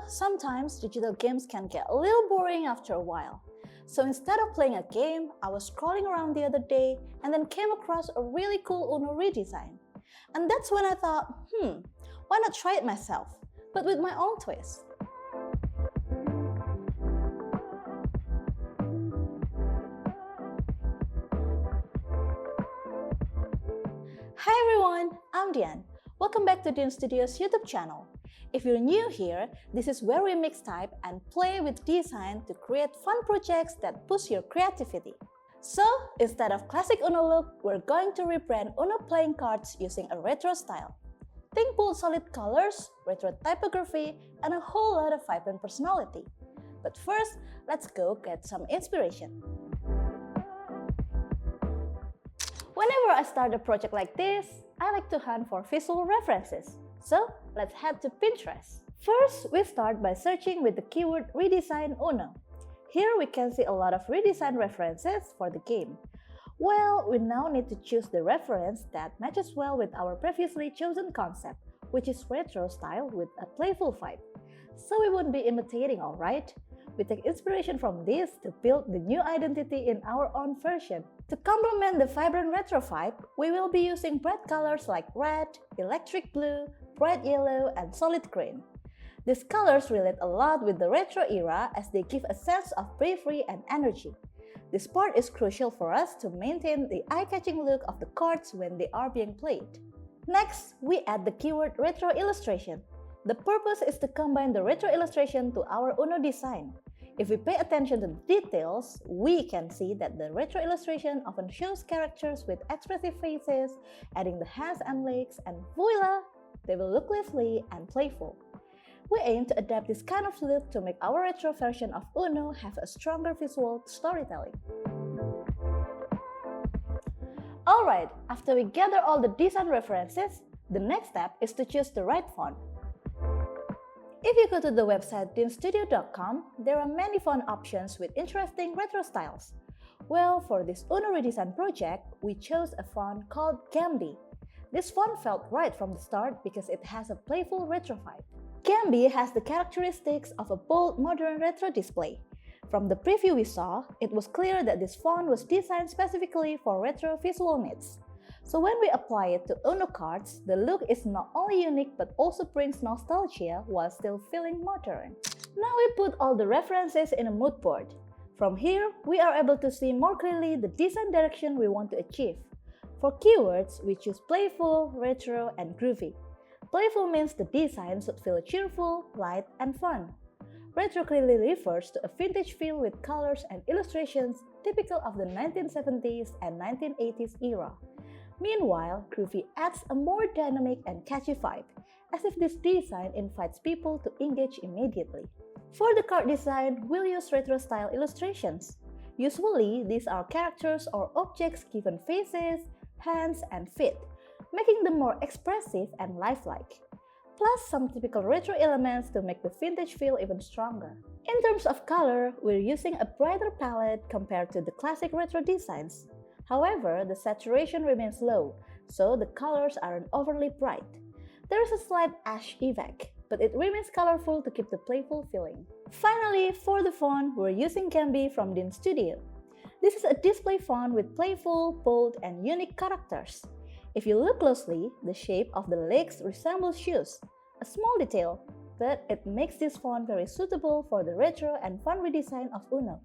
sometimes digital games can get a little boring after a while. So instead of playing a game, I was scrolling around the other day and then came across a really cool Uno redesign. And that's when I thought, why not try it myself, but with my own twist. Hi everyone, I'm Dian. Welcome back to Dian Studios YouTube channel. If you're new here, this is where we mix type and play with design to create fun projects that push your creativity. So, instead of classic Uno look, we're going to rebrand Uno playing cards using a retro style. Think bold solid colors, retro typography, and a whole lot of vibrant personality. But first, let's go get some inspiration. Whenever I start a project like this, I like to hunt for visual references. So, let's head to Pinterest. First, we start by searching with the keyword redesign Uno. Here we can see a lot of redesign references for the game. Well, we now need to choose the reference that matches well with our previously chosen concept, which is retro style with a playful vibe. So we won't be imitating, alright? We take inspiration from this to build the new identity in our own version. To complement the vibrant retro vibe, we will be using bright colors like red, electric blue, bright yellow, and solid green. These colors relate a lot with the retro era as they give a sense of bravery and energy. This part is crucial for us to maintain the eye-catching look of the cards when they are being played. Next, we add the keyword retro illustration. The purpose is to combine the retro illustration to our Uno design. If we pay attention to the details, we can see that the retro illustration often shows characters with expressive faces, adding the hands and legs, and voila! They will look lively and playful. We aim to adapt this kind of look to make our retro version of Uno have a stronger visual storytelling. Alright, after we gather all the design references, the next step is to choose the right font. If you go to the website dianstudio.com, there are many font options with interesting retro styles. Well, for this Uno redesign project, we chose a font called Gambi. This font felt right from the start because it has a playful retro vibe. Gambi has the characteristics of a bold modern retro display. From the preview we saw, it was clear that this font was designed specifically for retro visual needs. So when we apply it to Uno cards, the look is not only unique but also brings nostalgia while still feeling modern. Now we put all the references in a mood board. From here, we are able to see more clearly the design direction we want to achieve. For keywords, we choose playful, retro, and groovy. Playful means the design should feel cheerful, light, and fun. Retro clearly refers to a vintage feel with colors and illustrations typical of the 1970s and 1980s era. Meanwhile, groovy adds a more dynamic and catchy vibe, as if this design invites people to engage immediately. For the card design, we'll use retro-style illustrations. Usually, these are characters or objects given faces, hands, and feet, making them more expressive and lifelike. Plus some typical retro elements to make the vintage feel even stronger. In terms of color, we're using a brighter palette compared to the classic retro designs. However, the saturation remains low, so the colors aren't overly bright. There is a slight ash effect, but it remains colorful to keep the playful feeling. Finally, for the font, we're using Gambi from Dian Studio. This is a display font with playful, bold, and unique characters. If you look closely, the shape of the legs resembles shoes, a small detail, but it makes this font very suitable for the retro and fun redesign of Uno.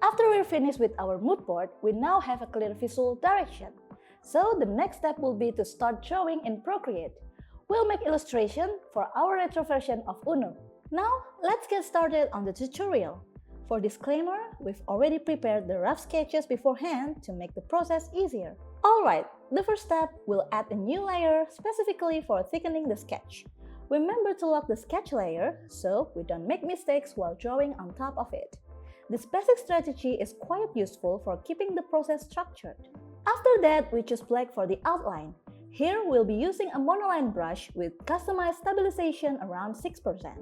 After we're finished with our mood board, we now have a clear visual direction. So the next step will be to start drawing in Procreate. We'll make illustration for our retro version of Uno. Now, let's get started on the tutorial. For disclaimer, we've already prepared the rough sketches beforehand to make the process easier. Alright, the first step, we'll add a new layer specifically for thickening the sketch. Remember to lock the sketch layer so we don't make mistakes while drawing on top of it. This basic strategy is quite useful for keeping the process structured. After that, we choose black for the outline. Here, we'll be using a monoline brush with customized stabilization around 6%.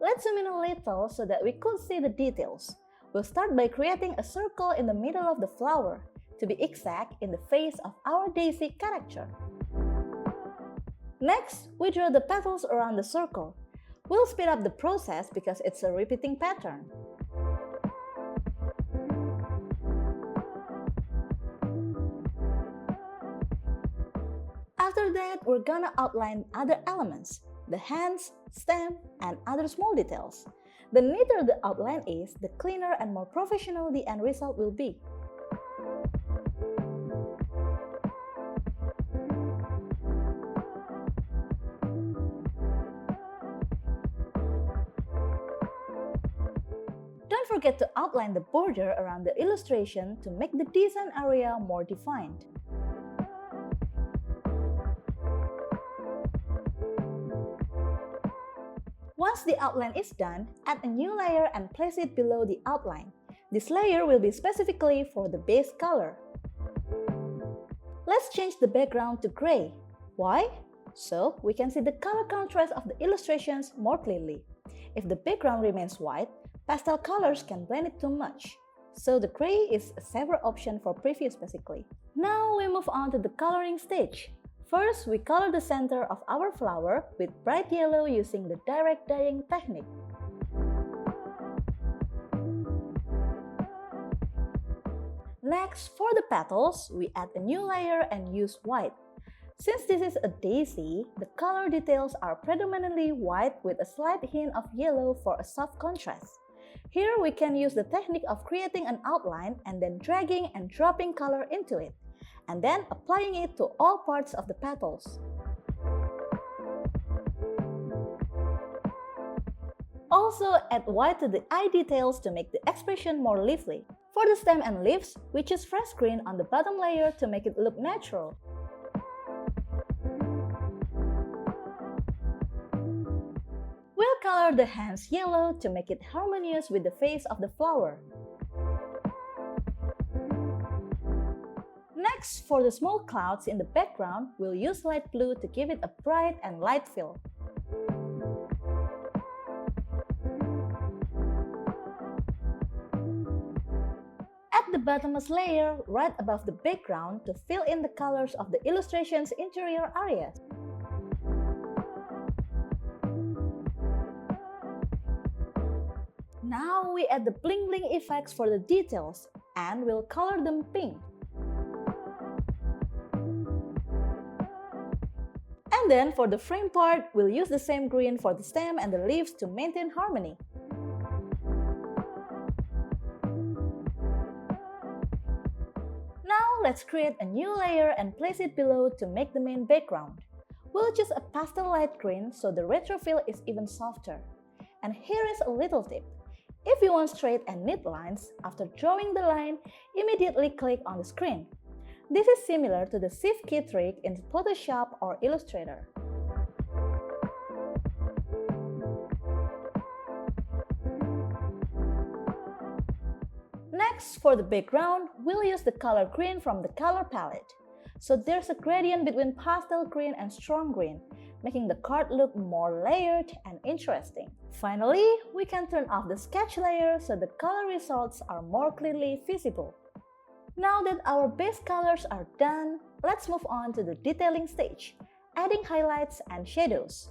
Let's zoom in a little so that we could see the details. We'll start by creating a circle in the middle of the flower, to be exact in the face of our daisy character. Next, we draw the petals around the circle. We'll speed up the process because it's a repeating pattern. After that, we're gonna outline other elements, the hands, stem, and other small details. The neater the outline is, the cleaner and more professional the end result will be. Don't forget to outline the border around the illustration to make the design area more defined. Once the outline is done, add a new layer and place it below the outline. This layer will be specifically for the base color. Let's change the background to gray. Why? So we can see the color contrast of the illustrations more clearly. If the background remains white, pastel colors can blend it too much. So the gray is a safer option for previews basically. Now we move on to the coloring stage. First, we color the center of our flower with bright yellow using the direct dyeing technique. Next, for the petals, we add a new layer and use white. Since this is a daisy, the color details are predominantly white with a slight hint of yellow for a soft contrast. Here we can use the technique of creating an outline and then dragging and dropping color into it, and then applying it to all parts of the petals. Also, add white to the eye details to make the expression more lively. For the stem and leaves, we choose fresh green on the bottom layer to make it look natural. We'll color the hands yellow to make it harmonious with the face of the flower. Next, for the small clouds in the background, we'll use light blue to give it a bright and light feel. Add the bottommost layer right above the background to fill in the colors of the illustration's interior areas. Now we add the bling bling effects for the details, and we'll color them pink. And then for the frame part, we'll use the same green for the stem and the leaves to maintain harmony. Now let's create a new layer and place it below to make the main background. We'll choose a pastel light green so the retro feel is even softer. And here is a little tip. If you want straight and neat lines, after drawing the line, immediately click on the screen. This is similar to the Shift key trick in Photoshop or Illustrator. Next, for the background, we'll use the color green from the color palette. So there's a gradient between pastel green and strong green, making the card look more layered and interesting. Finally, we can turn off the sketch layer so the color results are more clearly visible. Now that our base colors are done, let's move on to the detailing stage, adding highlights and shadows.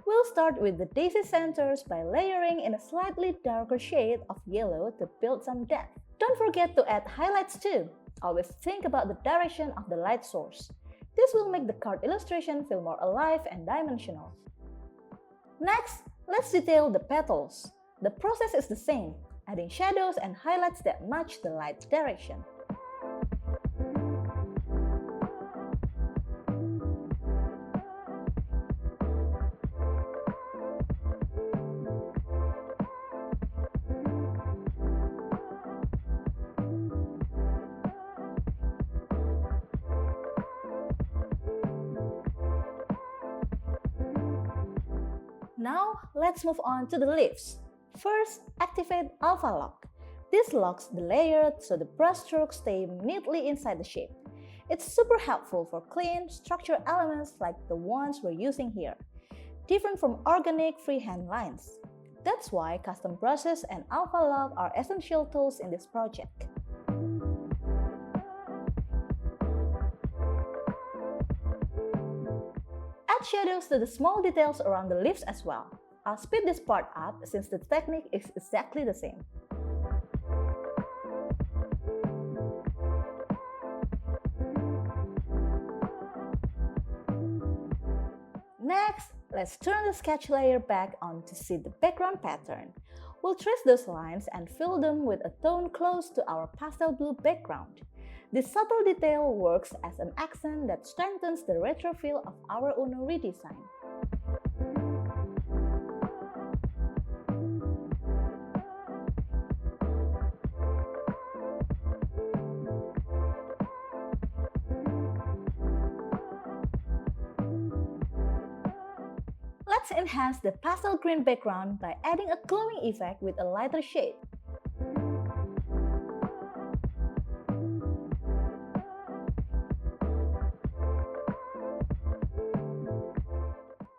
We'll start with the daisy centers by layering in a slightly darker shade of yellow to build some depth. Don't forget to add highlights too. Always think about the direction of the light source. This will make the card illustration feel more alive and dimensional. Next, let's detail the petals. The process is the same, adding shadows and highlights that match the light direction. Now, let's move on to the leaves. First, activate Alpha Lock. This locks the layer so the brushstrokes stay neatly inside the shape. It's super helpful for clean, structured elements like the ones we're using here, different from organic freehand lines. That's why custom brushes and Alpha Lock are essential tools in this project. Add shadows to the small details around the leaves as well. I'll speed this part up since the technique is exactly the same. Next, let's turn the sketch layer back on to see the background pattern. We'll trace those lines and fill them with a tone close to our pastel blue background. This subtle detail works as an accent that strengthens the retro feel of our Uno redesign. Let's enhance the pastel green background by adding a glowing effect with a lighter shade.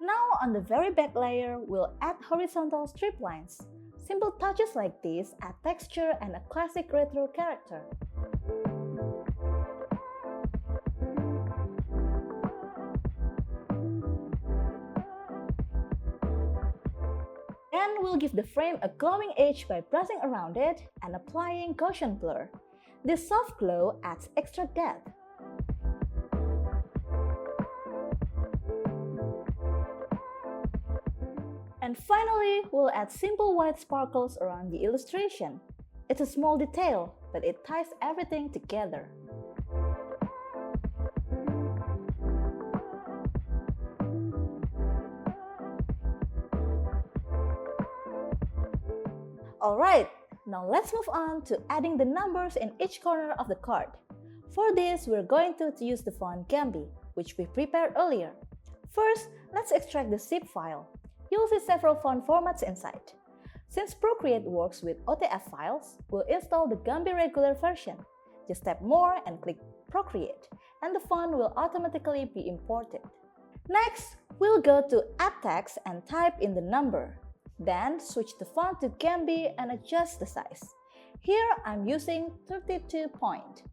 Now on the very back layer, we'll add horizontal strip lines. Simple touches like these add texture and a classic retro character. Then we'll give the frame a glowing edge by brushing around it and applying Gaussian blur. This soft glow adds extra depth. And finally, we'll add simple white sparkles around the illustration. It's a small detail, but it ties everything together. Alright, now let's move on to adding the numbers in each corner of the card. For this, we're going to use the font Gambi, which we prepared earlier. First, let's extract the zip file. You'll see several font formats inside. Since Procreate works with OTF files, we'll install the Gambi regular version. Just tap More and click Procreate, and the font will automatically be imported. Next, we'll go to Add Text and type in the number. Then switch the font to Gambi and adjust the size. Here I'm using 32 point.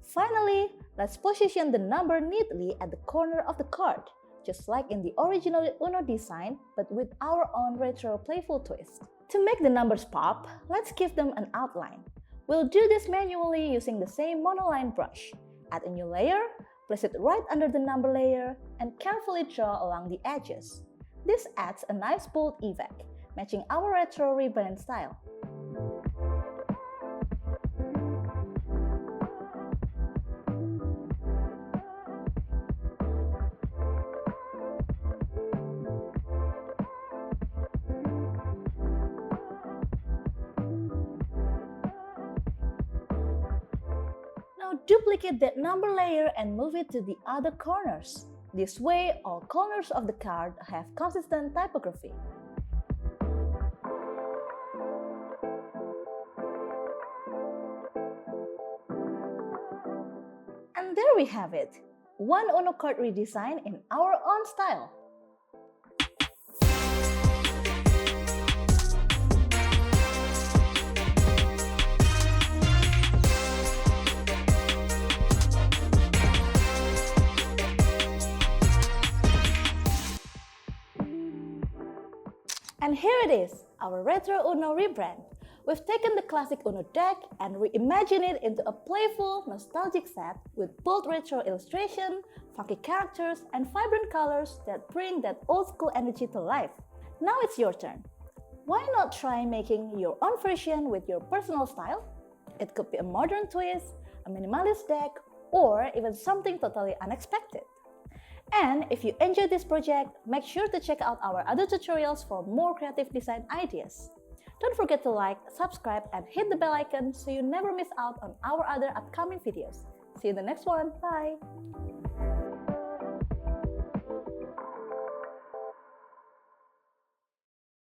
Finally, let's position the number neatly at the corner of the card, just like in the original Uno design, but with our own retro playful twist. To make the numbers pop, let's give them an outline. We'll do this manually using the same monoline brush. Add a new layer, place it right under the number layer, and carefully draw along the edges. This adds a nice bold effect, matching our retro rebrand style. Now duplicate that number layer and move it to the other corners. This way, all corners of the card have consistent typography. And there we have it! One Uno card redesign in our own style. And here it is, our retro Uno rebrand. We've taken the classic Uno deck and reimagined it into a playful, nostalgic set with bold retro illustration, funky characters, and vibrant colors that bring that old school energy to life. Now it's your turn. Why not try making your own version with your personal style? It could be a modern twist, a minimalist deck, or even something totally unexpected. And if you enjoyed this project, make sure to check out our other tutorials for more creative design ideas. Don't forget to like, subscribe, and hit the bell icon so you never miss out on our other upcoming videos. See you in the next one. Bye!